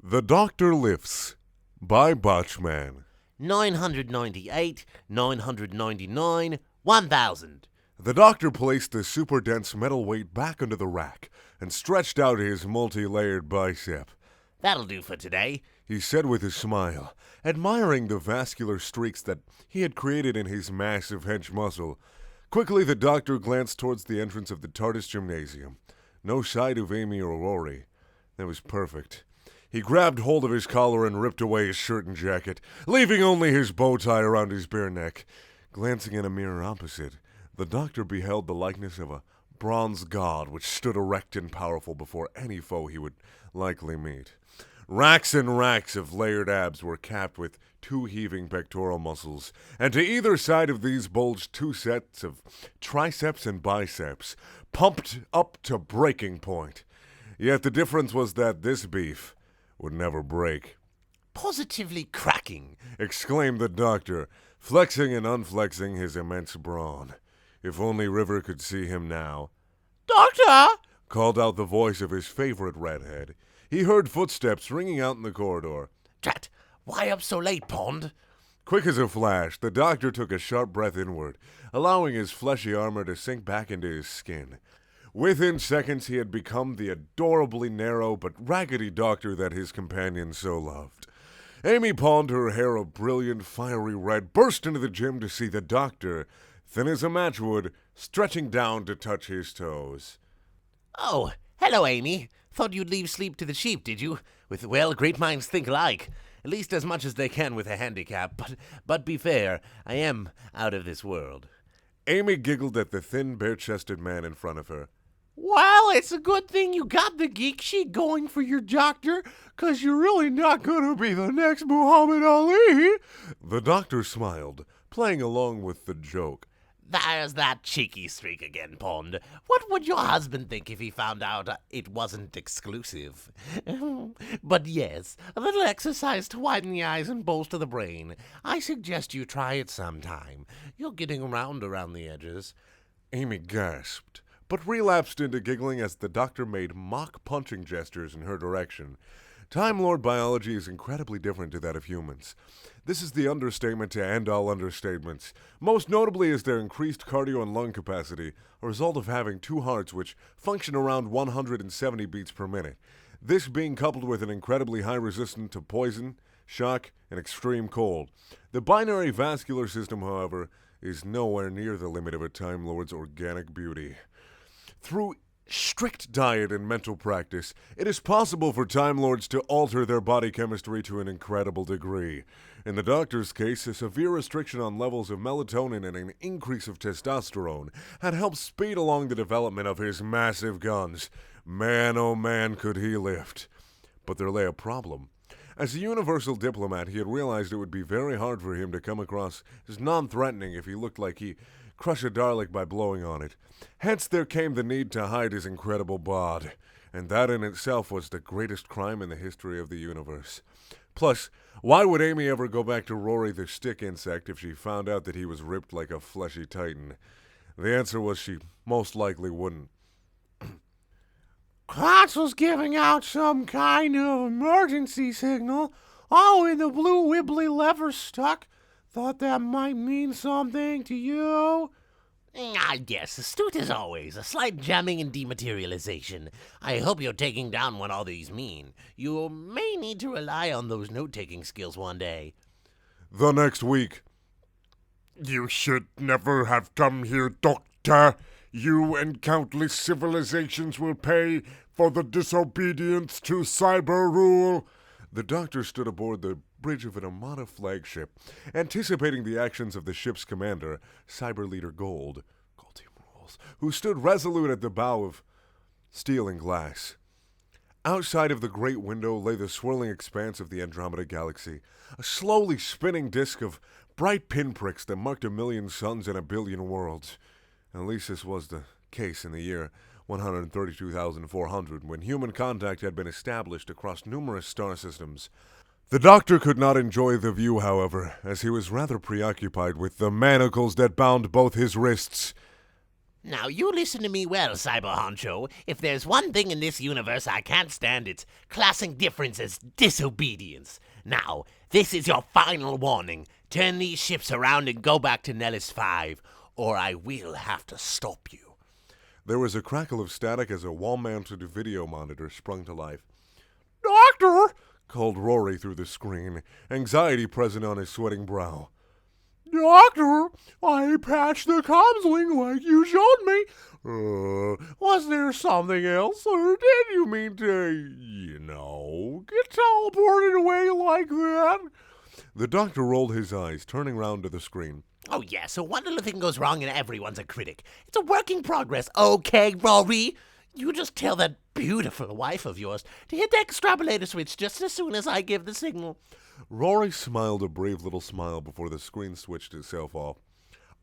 The Doctor Lifts by Botchman. 998, 999, 1000. The doctor placed the super dense metal weight back under the rack and stretched out his multi-layered bicep. That'll do for today. He said with a smile, admiring the vascular streaks that he had created in his massive hench muscle. Quickly the doctor glanced towards the entrance of the TARDIS gymnasium. No sight of Amy or Rory. That was perfect. He grabbed hold of his collar and ripped away his shirt and jacket, leaving only his bow tie around his bare neck. Glancing in a mirror opposite, the doctor beheld the likeness of a bronze god which stood erect and powerful before any foe he would likely meet. Racks and racks of layered abs were capped with two heaving pectoral muscles, and to either side of these bulged two sets of triceps and biceps, pumped up to breaking point. Yet the difference was that this beef would never break. Positively cracking, Exclaimed the doctor, flexing and unflexing his immense brawn. If only River could see him now. Doctor! Called out the voice of his favorite redhead. He heard footsteps ringing out in the corridor. Drat, why up so late, Pond? Quick as a flash, the doctor took a sharp breath inward, allowing his fleshy armor to sink back into his skin. Within seconds, he had become the adorably narrow but raggedy doctor that his companion so loved. Amy Pond, her hair a brilliant, fiery red, burst into the gym to see the doctor, thin as a matchwood, stretching down to touch his toes. Oh, hello, Amy. Thought you'd leave sleep to the sheep, did you? Well, great minds think alike. At least as much as they can with a handicap. But be fair, I am out of this world. Amy giggled at the thin, bare-chested man in front of her. Well, it's a good thing you got the geek sheet going for your doctor, 'cause you're really not gonna be the next Muhammad Ali. The doctor smiled, playing along with the joke. There's that cheeky streak again, Pond. What would your husband think if he found out it wasn't exclusive? But yes, a little exercise to widen the eyes and bolster the brain. I suggest you try it sometime. You're getting around the edges. Amy gasped, but relapsed into giggling as the doctor made mock punching gestures in her direction. Time Lord biology is incredibly different to that of humans. This is the understatement to end all understatements. Most notably is their increased cardio and lung capacity, a result of having two hearts which function around 170 beats per minute. This being coupled with an incredibly high resistance to poison, shock, and extreme cold. The binary vascular system, however, is nowhere near the limit of a Time Lord's organic beauty. Through strict diet and mental practice, it is possible for Time Lords to alter their body chemistry to an incredible degree. In the doctor's case, a severe restriction on levels of melatonin and an increase of testosterone had helped speed along the development of his massive guns. Man, oh man, could he lift. But there lay a problem. As a universal diplomat, he had realized it would be very hard for him to come across as non-threatening if he looked like he crushed a Dalek by blowing on it. Hence there came the need to hide his incredible bod, and that in itself was the greatest crime in the history of the universe. Plus, why would Amy ever go back to Rory the stick insect if she found out that he was ripped like a fleshy titan? The answer was she most likely wouldn't. Klotz was giving out some kind of emergency signal. Oh, and the blue wibbly lever stuck. Thought that might mean something to you. I guess, astute as always, a slight jamming and dematerialization. I hope you're taking down what all these mean. You may need to rely on those note-taking skills one day. The next week. You should never have come here, Doctor. You and countless civilizations will pay for the disobedience to cyber rule. The doctor stood aboard the bridge of an Armada flagship, anticipating the actions of the ship's commander, Cyber Leader Gold Team Rules, who stood resolute at the bow of steel and glass. Outside of the great window lay the swirling expanse of the Andromeda Galaxy, a slowly spinning disk of bright pinpricks that marked 1,000,000 suns and 1,000,000,000 worlds. At least this was the case in the year 132,400, when human contact had been established across numerous star systems. The doctor could not enjoy the view, however, as he was rather preoccupied with the manacles that bound both his wrists. Now, you listen to me well, Cyber Honcho. If there's one thing in this universe I can't stand, it's classing difference as disobedience. Now, this is your final warning. Turn these ships around and go back to Nellis 5, or I will have to stop you. There was a crackle of static as a wall-mounted video monitor sprung to life. Doctor! Called Rory through the screen, anxiety present on his sweating brow. Doctor, I patched the comms link like you showed me. Was there something else, or did you mean to, get teleported away like that? The doctor rolled his eyes, turning round to the screen. Oh, yeah, so one little thing goes wrong and everyone's a critic. It's a work in progress, okay, Rory? You just tell that beautiful wife of yours to hit the extrapolator switch just as soon as I give the signal. Rory smiled a brave little smile before the screen switched itself off.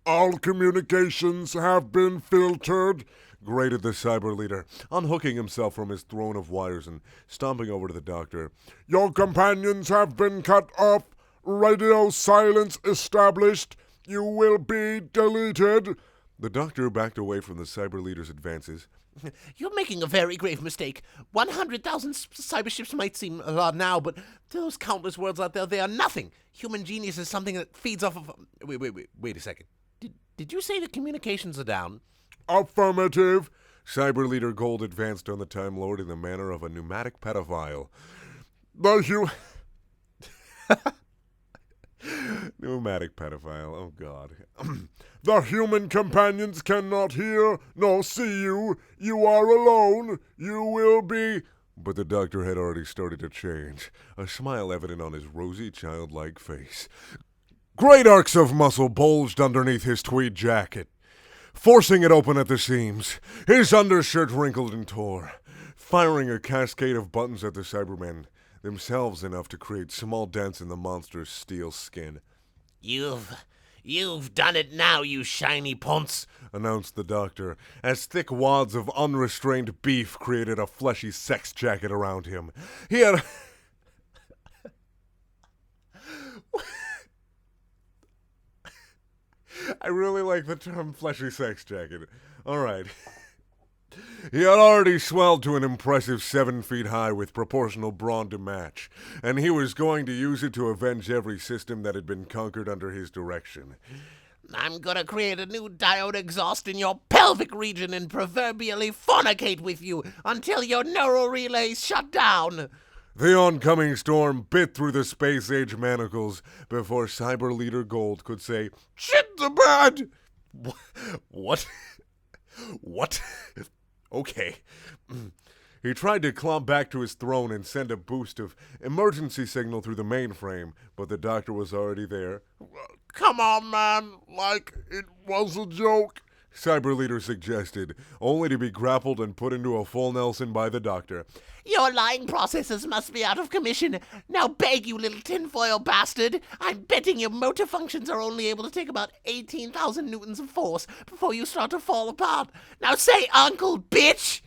All communications have been filtered, grated the cyber leader, unhooking himself from his throne of wires and stomping over to the doctor. Your companions have been cut off. Radio silence established. You will be deleted. The doctor backed away from the cyber leader's advances. You're making a very grave mistake. 100,000 cyber ships might seem a lot now, but to those countless worlds out there, they are nothing. Human genius is something that feeds off of... Wait a second. Did you say the communications are down? Affirmative. Cyber Leader Gold advanced on the Time Lord in the manner of a pneumatic pedophile. Pneumatic pedophile, oh God. The human companions cannot hear nor see you. You are alone. You will be... But the doctor had already started to change, a smile evident on his rosy, childlike face. Great arcs of muscle bulged underneath his tweed jacket, forcing it open at the seams. His undershirt wrinkled and tore, firing a cascade of buttons at the Cybermen, themselves enough to create small dents in the monster's steel skin. You've done it now, you shiny ponce, announced the doctor, as thick wads of unrestrained beef created a fleshy sex jacket around him. He had... I really like the term fleshy sex jacket. All right. He had already swelled to an impressive 7 feet high with proportional brawn to match, and he was going to use it to avenge every system that had been conquered under his direction. I'm gonna create a new diode exhaust in your pelvic region and proverbially fornicate with you until your neural relays shut down. The oncoming storm bit through the space-age manacles before Cyber Leader Gold could say, "Shit the bed!" What? What? Okay. He tried to climb back to his throne and send a boost of emergency signal through the mainframe, but the doctor was already there. Come on, man, like it was a joke, Cyber Leader suggested, only to be grappled and put into a full Nelson by the doctor. Your lying processes must be out of commission. Now beg, you little tinfoil bastard. I'm betting your motor functions are only able to take about 18,000 newtons of force before you start to fall apart. Now say uncle, bitch!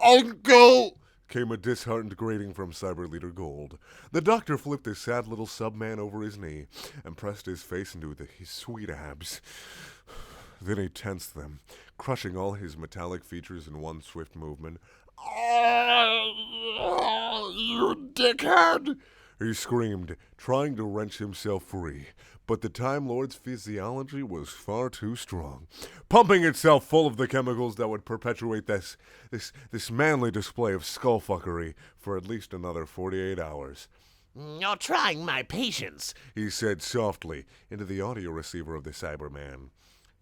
Uncle! Came a disheartened grating from Cyber Leader Gold. The doctor flipped his sad little subman over his knee and pressed his face into his sweet abs. Then he tensed them, crushing all his metallic features in one swift movement. You dickhead! He screamed, trying to wrench himself free. But the Time Lord's physiology was far too strong, pumping itself full of the chemicals that would perpetuate this manly display of skullfuckery for at least another 48 hours. You're trying my patience, he said softly into the audio receiver of the Cyberman.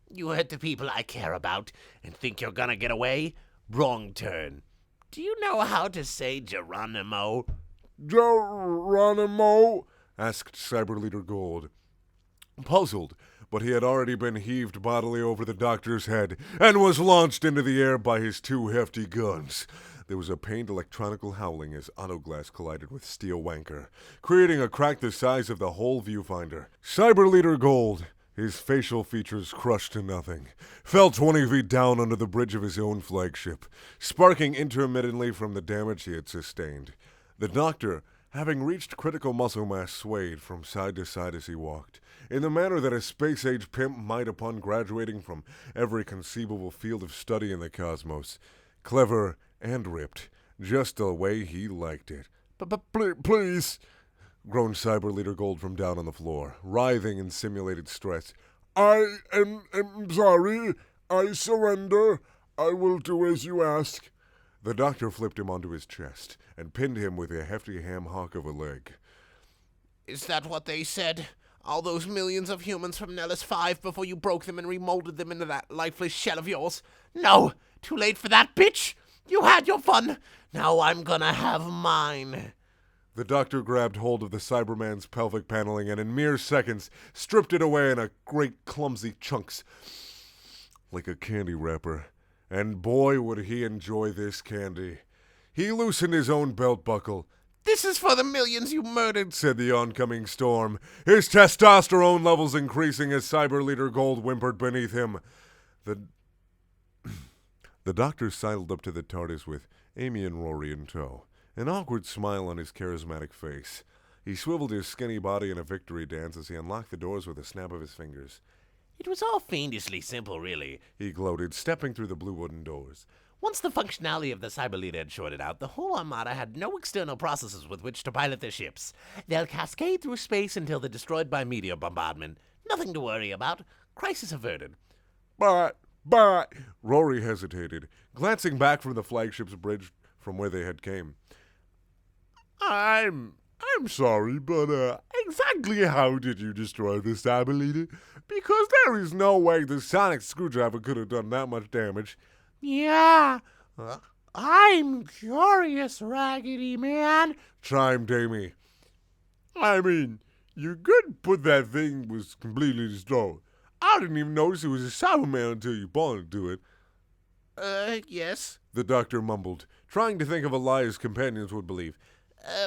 You hurt the people I care about and think you're gonna get away? Wrong turn. Do you know how to say Geronimo? Geronimo? Asked Cyber Leader Gold. Puzzled, but he had already been heaved bodily over the doctor's head and was launched into the air by his 2 hefty guns. There was a pained electronical howling as autoglass collided with steel wanker, creating a crack the size of the whole viewfinder. Cyber Leader Gold, his facial features crushed to nothing, fell 20 feet down under the bridge of his own flagship, sparking intermittently from the damage he had sustained. The doctor, Having reached critical muscle mass, swayed from side to side as he walked, in the manner that a space-age pimp might upon graduating from every conceivable field of study in the cosmos. Clever and ripped, just the way he liked it. Please. Groaned Cyber Leader Gold from down on the floor, writhing in simulated stress. I am sorry. I surrender. I will do as you ask. The doctor flipped him onto his chest and pinned him with a hefty ham hock of a leg. Is that what they said? All those millions of humans from Nellis 5 before you broke them and remolded them into that lifeless shell of yours? No! Too late for that, bitch! You had your fun! Now I'm gonna have mine. The doctor grabbed hold of the Cyberman's pelvic paneling and in mere seconds stripped it away in a great clumsy chunks, like a candy wrapper. And boy, would he enjoy this candy. He loosened his own belt buckle. This is for the millions you murdered, said the oncoming storm, his testosterone levels increasing as Cyber Leader Gold whimpered beneath him. The doctor sidled up to the TARDIS with Amy and Rory in tow, an awkward smile on his charismatic face. He swiveled his skinny body in a victory dance as he unlocked the doors with a snap of his fingers. It was all fiendishly simple, really, he gloated, stepping through the blue wooden doors. Once the functionality of the Cyber Leader had shorted out, the whole armada had no external processes with which to pilot their ships. They'll cascade through space until they're destroyed by meteor bombardment. Nothing to worry about. Crisis averted. But, Rory hesitated, glancing back from the flagship's bridge from where they had came. I'm sorry, but exactly how did you destroy the Cyber Leader? Because there is no way the sonic screwdriver could have done that much damage. Yeah, I'm curious, Raggedy Man, chimed Amy. I mean, you could put that thing was completely destroyed. I didn't even notice it was a Cyberman until you pointed to it. Yes. The doctor mumbled, trying to think of a lie his companions would believe.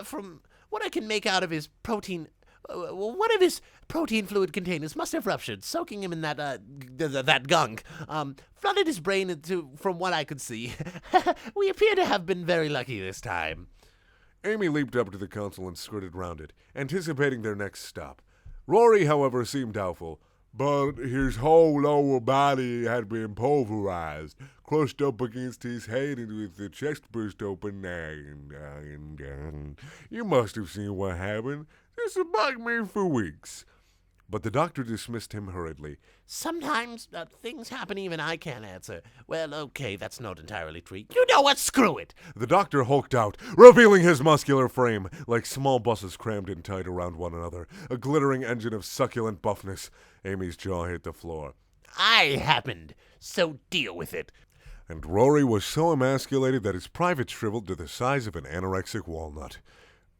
From what I can make out of his protein... one of his protein fluid containers must have ruptured, soaking him in that gunk. Flooded his brain into, from what I could see. We appear to have been very lucky this time. Amy leaped up to the console and skirted round it, anticipating their next stop. Rory, however, seemed doubtful. But his whole lower body had been pulverized, crushed up against his head and with the chest burst open. You must have seen what happened. This has bugged me for weeks. But the doctor dismissed him hurriedly. Sometimes things happen even I can't answer. Well, okay, that's not entirely true. You know what? Screw it! The doctor hulked out, revealing his muscular frame, like small buses crammed in tight around one another, a glittering engine of succulent buffness. Amy's jaw hit the floor. I happened, so deal with it. And Rory was so emasculated that his privates shriveled to the size of an anorexic walnut.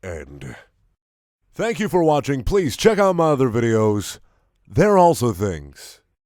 End. Thank you for watching. Please check out my other videos. They're also things.